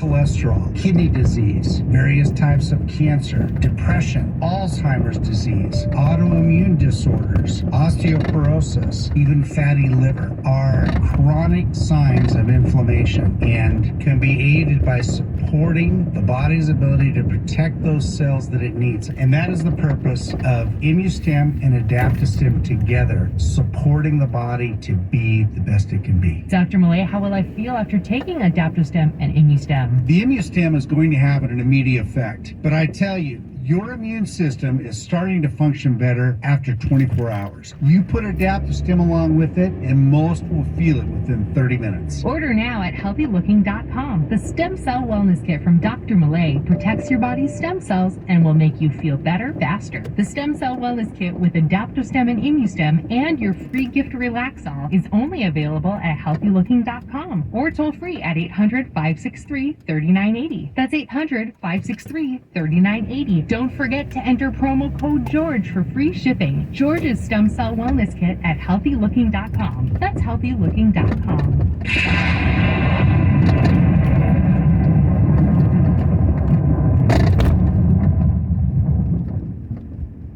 cholesterol, kidney disease, various types of cancer, depression, Alzheimer's disease, autoimmune disorders, osteoporosis, even fatty liver are chronic signs of inflammation and can be aided by supporting the body's ability to protect those cells that it needs. And that is the purpose of ImmuStem and AdaptoStem together, supporting the body to be the best it can be. Dr. Malay, how will I feel after taking AdaptoStem and ImmuStem? The ImmuStem is going to have an immediate effect, but I tell you, your immune system is starting to function better after 24 hours. You put AdaptoStem along with it, and most will feel it within 30 minutes. Order now at healthylooking.com. The Stem Cell Wellness Kit from Dr. Malay protects your body's stem cells and will make you feel better faster. The Stem Cell Wellness Kit with AdaptoStem and ImmuStem and your free gift Relaxol is only available at healthylooking.com or toll free at 800-563-3980. That's 800-563-3980. Don't forget to enter promo code George for free shipping. George's Stem Cell Wellness Kit at healthylooking.com. That's healthylooking.com.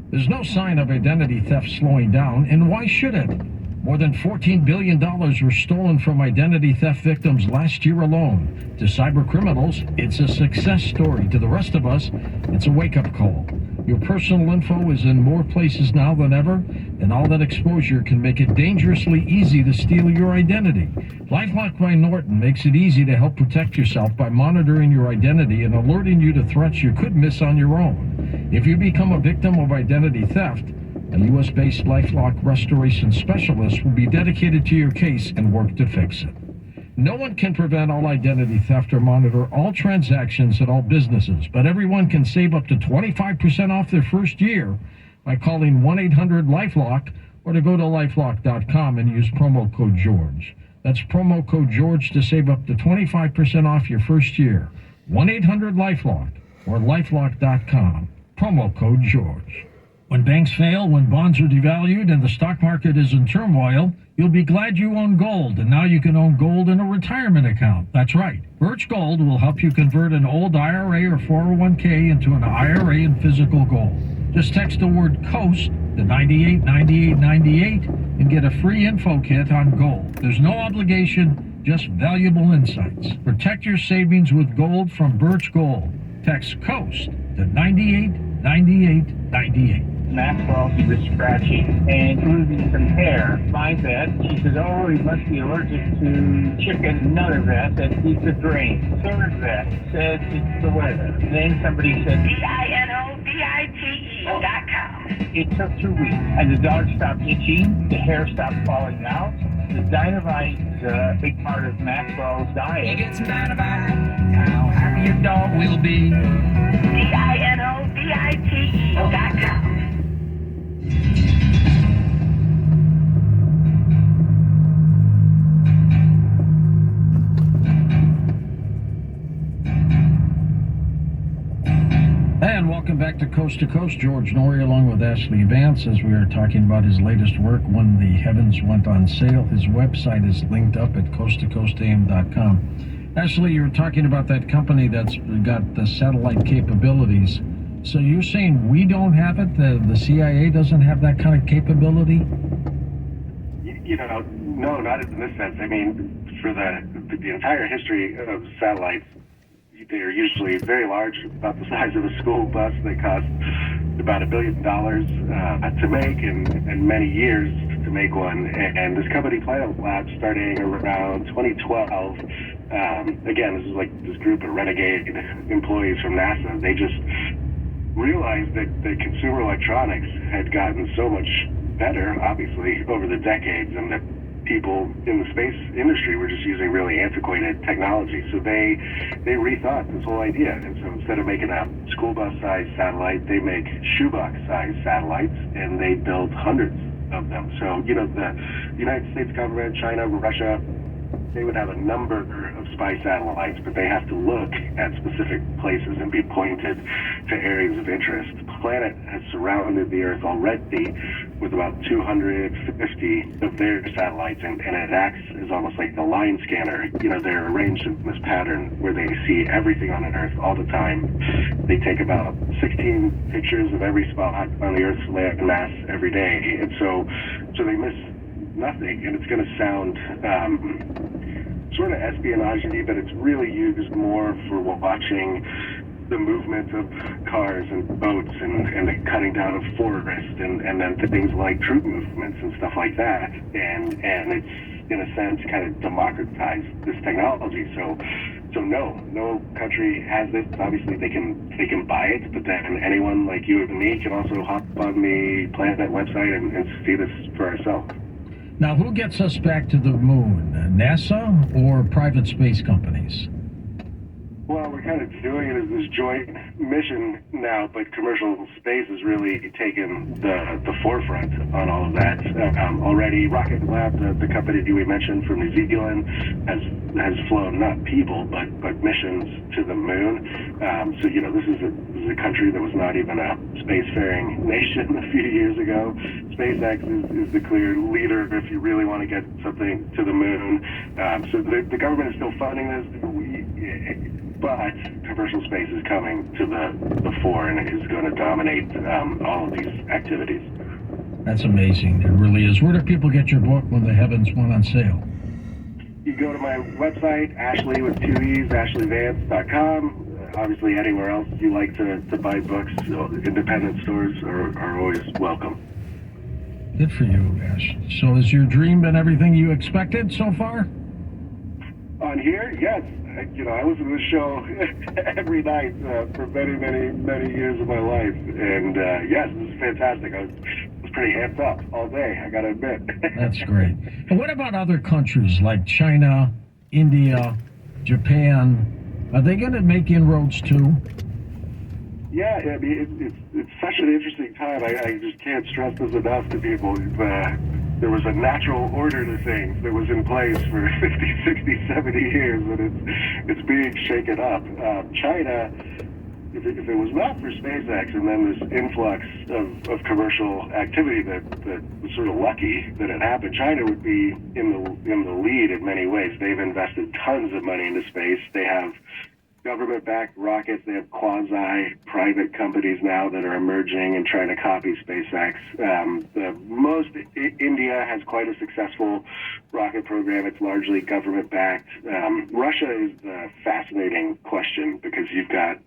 There's no sign of identity theft slowing down, and why should it? More than $14 billion were stolen from identity theft victims last year alone. To cyber criminals, it's a success story. To the rest of us, it's a wake-up call. Your personal info is in more places now than ever, and all that exposure can make it dangerously easy to steal your identity. LifeLock by Norton makes it easy to help protect yourself by monitoring your identity and alerting you to threats you could miss on your own. If you become a victim of identity theft, a U.S.-based LifeLock restoration specialist will be dedicated to your case and work to fix it. No one can prevent all identity theft or monitor all transactions at all businesses, but everyone can save up to 25% off their first year by calling 1-800-LifeLock or to go to lifelock.com and use promo code George. That's promo code George to save up to 25% off your first year. 1-800-LifeLock or lifelock.com. Promo code George. When banks fail, when bonds are devalued, and the stock market is in turmoil, you'll be glad you own gold, and now you can own gold in a retirement account. That's right. Birch Gold will help you convert an old IRA or 401k into an IRA in physical gold. Just text the word COAST to 989898 and get a free info kit on gold. There's no obligation, just valuable insights. Protect your savings with gold from Birch Gold. Text COAST to 989898. Maxwell, he was scratching and losing some hair. My vet, she said, oh, he must be allergic to chicken. Another vet said it's the drain. Third vet said it's the weather. Then somebody said DINOVITE.com. It took 2 weeks, and the dog stopped itching, the hair stopped falling out. The Dynavite is a big part of Maxwell's diet. You get some Dynavite, how happy your dog will be. DINOVITE.com. And welcome back to Coast. George Norrie along with Ashley Vance as we are talking about his latest work, When the Heavens Went on Sale. His website is linked up at coasttocoastam.com. Ashley, you were talking about that company that's got the satellite capabilities. So you're saying we don't have it? The CIA doesn't have that kind of capability? No, not in this sense. I mean, for the entire history of satellites, they're usually very large, about the size of a school bus. They cost about $1 billion to make and many years to make one. And this company, Planet Labs, starting around 2012, again, this is like this group of renegade employees from NASA. They just realized that consumer electronics had gotten so much better, obviously, over the decades, and that people in the space industry were just using really antiquated technology. So they rethought this whole idea. And so instead of making a school bus-sized satellite, they make shoebox-sized satellites, and they build hundreds of them. So, the United States government, China, Russia, they would have a number of spy satellites, but they have to look at specific places and be pointed to areas of interest. The planet has surrounded the Earth already with about 250 of their satellites, and it acts as almost like a line scanner. You know, they're arranged in this pattern where they see everything on an Earth all the time. They take about 16 pictures of every spot on the Earth's land mass every day, and so they miss nothing. And it's going to sound sort of espionage-y, but it's really used more for watching the movement of cars and boats and the cutting down of forest and then things like troop movements and stuff like that. And it's, in a sense, kind of democratized this technology. So no country has this. Obviously, they can buy it, but then anyone like you and me can also hop on the Planet website and see this for ourselves. Now, who gets us back to the moon? NASA or private space companies? Well, we're kind of doing it as this joint mission now, but commercial space has really taken the forefront on all of that. Already, Rocket Lab, the company we mentioned from New Zealand, has flown not people but missions to the moon. So you know, this is a country that was not even a spacefaring nation a few years ago. SpaceX is the clear leader if you really want to get something to the moon. So the government is still funding this. But commercial space is coming to the fore and is going to dominate all of these activities. That's amazing. It really is. Where do people get your book when the heavens went on sale? You go to my website, Ashley with 2 E's, AshleyVance.com. Obviously, anywhere else you like to buy books, independent stores are always welcome. Good for you, Ash. So has your dream been everything you expected so far? On here, yes. You know, I listen to this show every night for many years of my life, and yes, this is fantastic. I was pretty amped up all day, I gotta admit. That's great. And what about other countries like China, India, Japan? Are they going to make inroads too? Yeah, I mean, it's such an interesting time. I just can't stress this enough to people. There was a natural order to things that was in place for 50, 60, 70 years, and it's being shaken up. China, if it was not for SpaceX and then this influx of commercial activity that was sort of lucky that it happened, China would be in the lead in many ways. They've invested tons of money into space. They have government-backed rockets. They have quasi-private companies now that are emerging and trying to copy SpaceX. India has quite a successful rocket program. It's largely government-backed. Russia is the fascinating question because you've got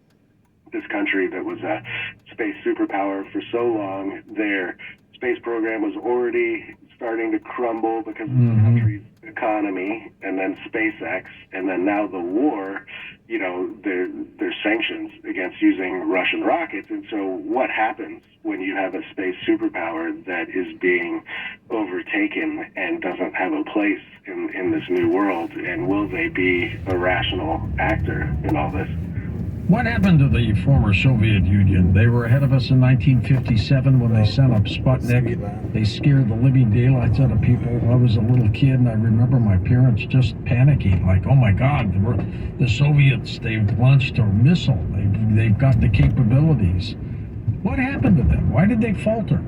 this country that was a space superpower for so long. Their space program was already starting to crumble because of the country's economy, and then SpaceX, and then now the war. You know, there's sanctions against using Russian rockets, and so what happens when you have a space superpower that is being overtaken and doesn't have a place in this new world, and will they be a rational actor in all this? What happened to the former Soviet Union? They were ahead of us in 1957 when they sent up Sputnik. They scared the living daylights out of people. I was a little kid, and I remember my parents just panicking, like, oh my God, the Soviets, they've launched a missile. They've got the capabilities. What happened to them? Why did they falter?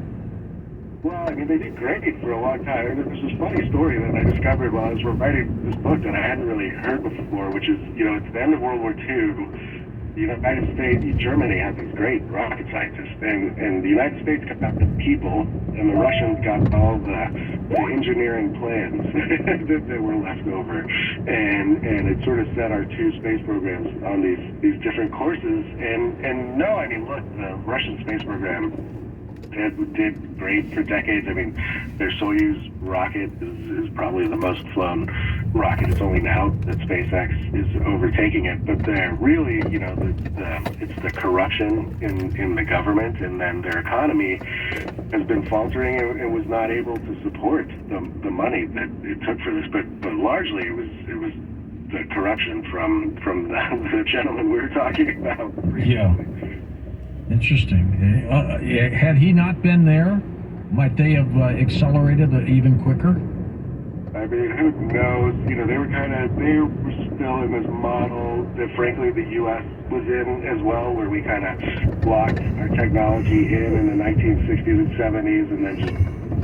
Well, I mean, they did great for a long time. There's this funny story that I discovered while I was writing this book that I hadn't really heard before, which is, you know, at the end of World War II, the United States, Germany had these great rocket scientists, and the United States got the people, and the Russians got all the engineering plans that were left over, and it sort of set our two space programs on these different courses. And no, I mean, look, the Russian space program did great for decades. I mean, their Soyuz rocket is probably the most flown rocket. It's only now that SpaceX is overtaking it. But they're really, you know, it's the corruption in the government, and then their economy has been faltering and was not able to support the money that it took for this. But largely it was the corruption from the gentleman we were talking about recently. Yeah. Interesting. Had he not been there, might they have accelerated even quicker? I mean, who knows? You know, they were still in this model that frankly the U.S. was in as well, where we kind of blocked our technology in the 1960s and 70s and then just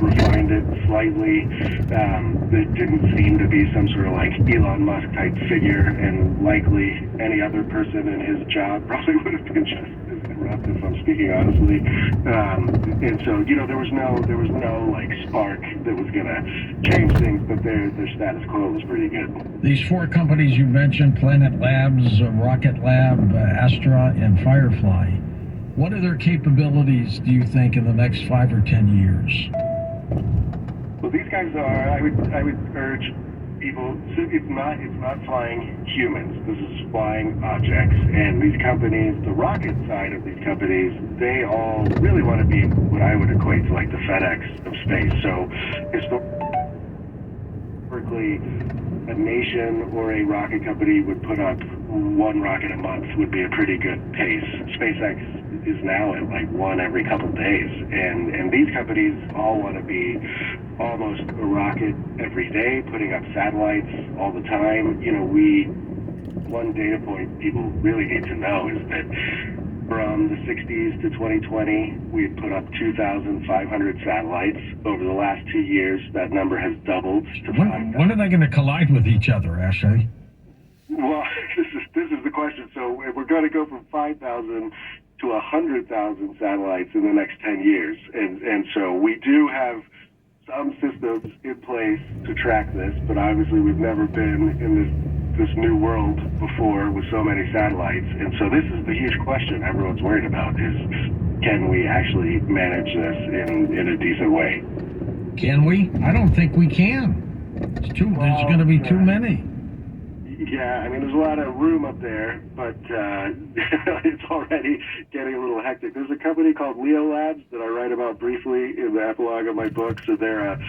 refined it slightly. There didn't seem to be some sort of like Elon Musk type figure, and likely any other person in his job probably would have been just as corrupt, if I'm speaking honestly. And so, you know, there was no like spark that was gonna change things, but their status quo was pretty good. These four companies you mentioned, Planet Labs, Rocket Lab, Astra, and Firefly, what are their capabilities, do you think, in the next 5 or 10 years? Well, these guys are, I would urge people, so it's not flying humans, this is flying objects, and these companies, the rocket side of these companies, they all really want to be what I would equate to like the FedEx of space. So historically, a nation or a rocket company would put up one rocket a month would be a pretty good pace. SpaceX is now at like one every couple days, and these companies all want to be almost a rocket every day, putting up satellites all the time. You know, one data point people really need to know is that from the 60s to 2020, we had put up 2,500 satellites. Over the last 2 years, that number has doubled to 5,000. When are they going to collide with each other, Ashley? Well, this is the question. So we're going to go from 5,000 to 100,000 satellites in the next 10 years. And so we do have some systems in place to track this, but obviously we've never been in this new world before with so many satellites. And so this is the huge question everyone's worried about is, can we actually manage this in a decent way? Can we? I don't think we can. There's going to be too many. Yeah, I mean, there's a lot of room up there, but it's already getting a little hectic. There's a company called Leo Labs that I write about briefly in the epilogue of my book. So they're a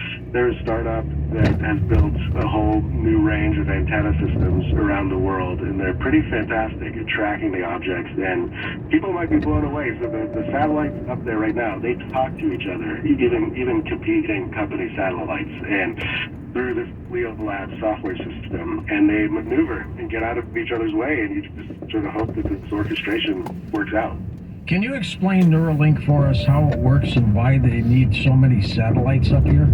startup that has built a whole new range of antenna systems around the world, and they're pretty fantastic at tracking the objects, and people might be blown away. So the satellites up there right now, they talk to each other, even competing company satellites, and through this Leo Labs software system, and they maneuver and get out of each other's way, and you just sort of hope that this orchestration works out. Can you explain Neuralink for us, how it works and why they need so many satellites up here?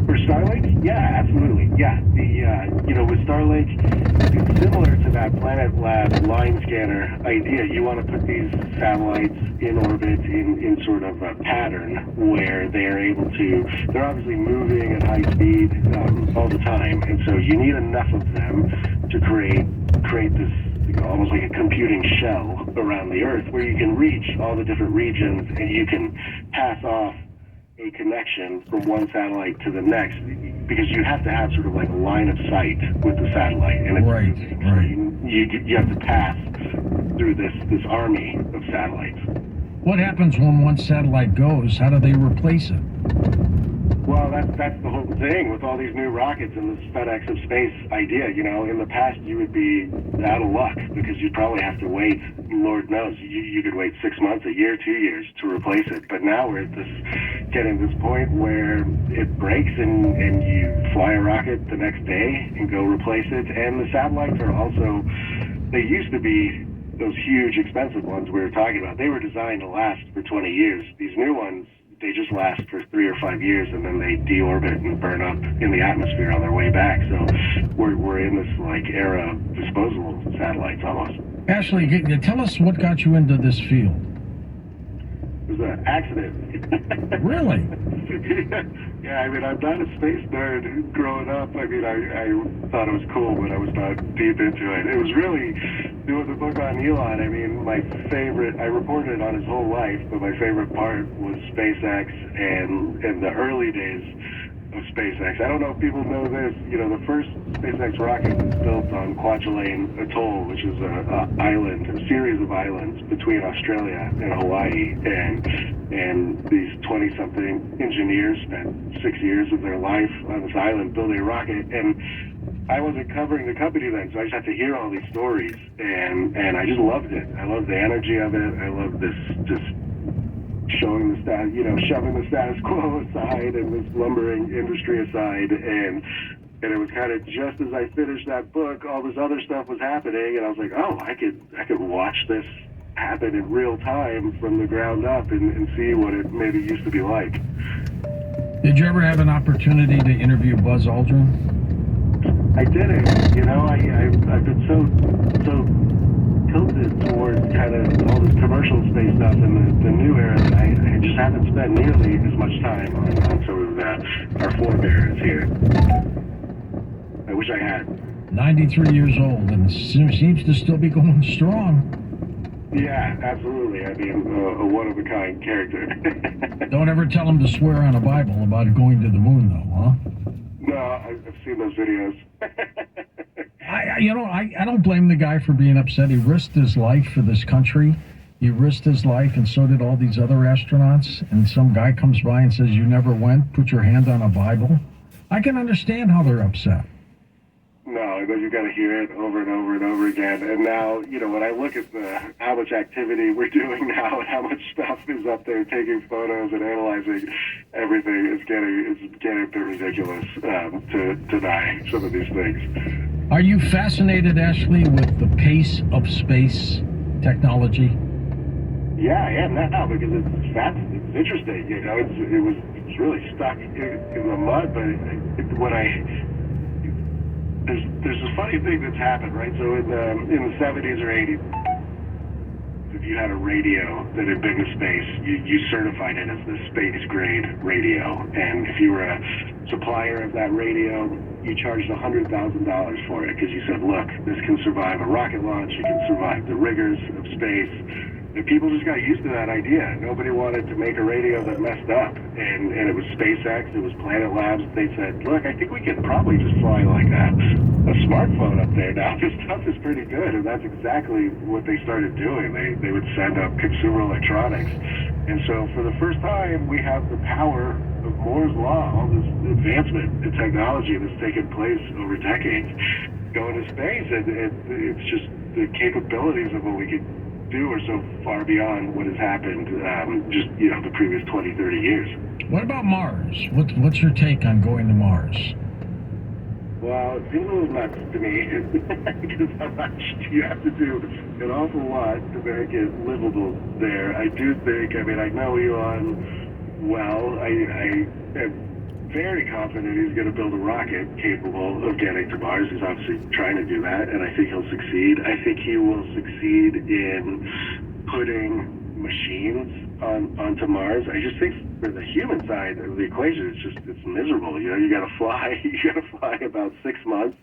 For Starlink? Yeah, absolutely. Yeah, with Starlink, it's similar to that Planet Lab line scanner idea. You want to put these satellites in orbit in sort of a pattern where they're obviously moving at high speed all the time, and so you need enough of them to create this almost like a computing shell around the Earth where you can reach all the different regions and you can pass off a connection from one satellite to the next, because you have to have sort of like a line of sight with the satellite, and you have to pass through this army of satellites. What happens when one satellite goes? How do they replace it? Well, that's the whole thing with all these new rockets and this FedEx of space idea. You know, in the past you would be out of luck because you'd probably have to wait, Lord knows, you could wait 6 months, a year, 2 years to replace it. But now we're getting this point where it breaks and you fly a rocket the next day and go replace it. And the satellites are also, they used to be those huge expensive ones we were talking about. They were designed to last for 20 years. These new ones, they just last for 3 or 5 years, and then they deorbit and burn up in the atmosphere on their way back. So we're in this like era of disposable satellites almost. Ashley, tell us what got you into this field. It was an accident. Really? Yeah, I mean, I'm not a space nerd growing up. I mean, I thought it was cool, but I was not deep into it. It was really doing the book on Elon. I mean, my favorite, I reported on his whole life, but my favorite part was SpaceX and the early days of SpaceX. I don't know if people know this. You know, the first SpaceX rocket was built on Kwajalein Atoll, which is a series of islands between Australia and Hawaii, and these 20-something engineers spent 6 years of their life on this island building a rocket. And I wasn't covering the company then, so I just had to hear all these stories, and I just loved it. I loved the energy of it. I loved this just showing the status, shoving the status quo aside and this lumbering industry aside, and it was kind of just as I finished that book, all this other stuff was happening, and I was like, oh, I could watch this happen in real time from the ground up and see what it maybe used to be like. Did you ever have an opportunity to interview Buzz Aldrin? I didn't. I've been so tilted towards kind of all this commercial space stuff in the new era that I just haven't spent nearly as much time on some of our forebears here. I wish I had. 93 years old and seems to still be going strong. Yeah, absolutely. I mean, a one-of-a-kind character. Don't ever tell him to swear on a Bible about going to the moon, though, huh? No, I've seen those videos. I don't blame the guy for being upset. He risked his life for this country. He risked his life, and so did all these other astronauts. And some guy comes by and says, you never went, put your hand on a Bible. I can understand how they're upset. No, but you got to hear it over and over and over again. And now, when I look at how much activity we're doing now and how much stuff is up there, taking photos and analyzing everything, it's getting a bit ridiculous to deny some of these things. Are you fascinated, Ashley, with the pace of space technology? Yeah, I am now because it's fascinating. It's interesting. It's really stuck in the mud, but there's a funny thing that's happened, right? So in the 70s or 80s, if you had a radio that had been to space, you certified it as the space grade radio, and if you were a supplier of that radio, you charged $100,000 for it because you said, look, this can survive a rocket launch, it can survive the rigors of space. And people just got used to that idea. Nobody wanted to make a radio that messed up. And it was SpaceX, it was Planet Labs. They said, look, I think we can probably just fly like a smartphone up there now. This stuff is pretty good. And that's exactly what they started doing. They would send up consumer electronics. And so for the first time, we have the power of Moore's Law, all this advancement in technology that's taken place over decades, going to space. And it's just the capabilities of what we could do are so far beyond what has happened the previous 20, 30 years. What about Mars? What's your take on going to Mars? Well, it seems a little nuts to me because you have to do an awful lot to make it livable there. I do think, I know Elon well. I am very confident he's going to build a rocket capable of getting to Mars. He's obviously trying to do that, and I think he'll succeed. I think he will succeed in putting machines onto Mars. I just think for the human side of the equation, it's miserable. You got to fly about 6 months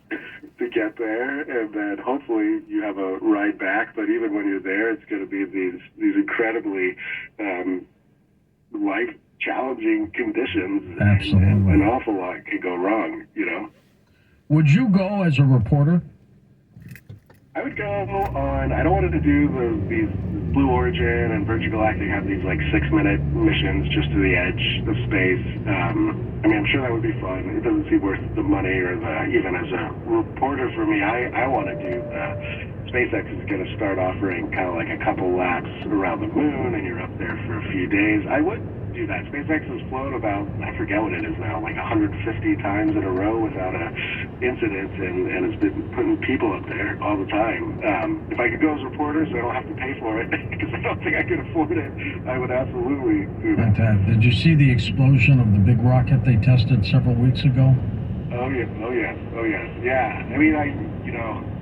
to get there, and then hopefully you have a ride back. But even when you're there, it's going to be these incredibly challenging conditions. Absolutely. And an awful lot could go wrong, Would you go as a reporter? I would go on, I don't want to do these Blue Origin and Virgin Galactic have these 6-minute missions just to the edge of space. I'm sure that would be fun. It doesn't seem worth the money or even as a reporter for me, I want to do SpaceX is going to start offering kind of like a couple laps around the moon and you're up there for a few days. I would do that. SpaceX has flown about, I forget what it is now, 150 times in a row without an incident, and it's been putting people up there all the time. If I could go as a reporter so I don't have to pay for it, because I don't think I could afford it, I would absolutely do that. Did you see the explosion of the big rocket they tested several weeks ago? Oh yes. Yeah.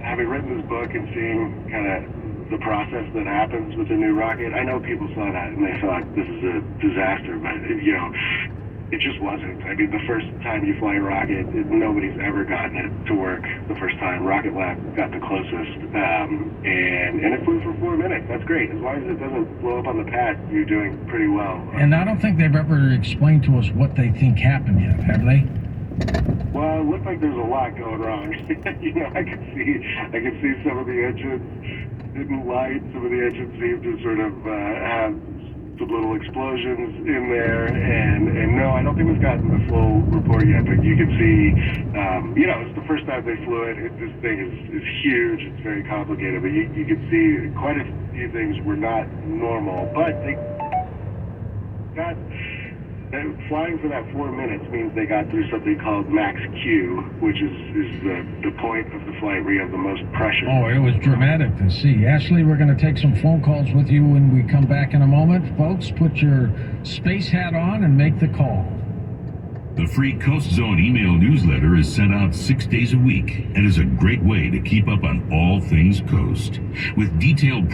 Having written this book and seeing kind of the process that happens with a new rocket, I know people saw that and they thought this is a disaster, but it just wasn't. The first time you fly a rocket, nobody's ever gotten it to work the first time. Rocket Lab got the closest, and it flew for 4 minutes. That's great. As long as it doesn't blow up on the pad, you're doing pretty well. And I don't think they've ever explained to us what they think happened yet, have they? Well, it looked like there's a lot going wrong. I could see some of the engines didn't light. Some of the engines seemed to sort of have some little explosions in there, and no, I don't think we've gotten the full report yet, but you can see, it's the first time they flew it. This thing is huge. It's very complicated, but you can see quite a few things were not normal, but Flying for that 4 minutes means they got through something called max Q, which is the point of the flight where you have the most pressure. Oh, it was dramatic to see. Ashley, we're going to take some phone calls with you when we come back in a moment. Folks, put your space hat on and make the call. The free Coast Zone email newsletter is sent out 6 days a week and is a great way to keep up on all things coast. With detailed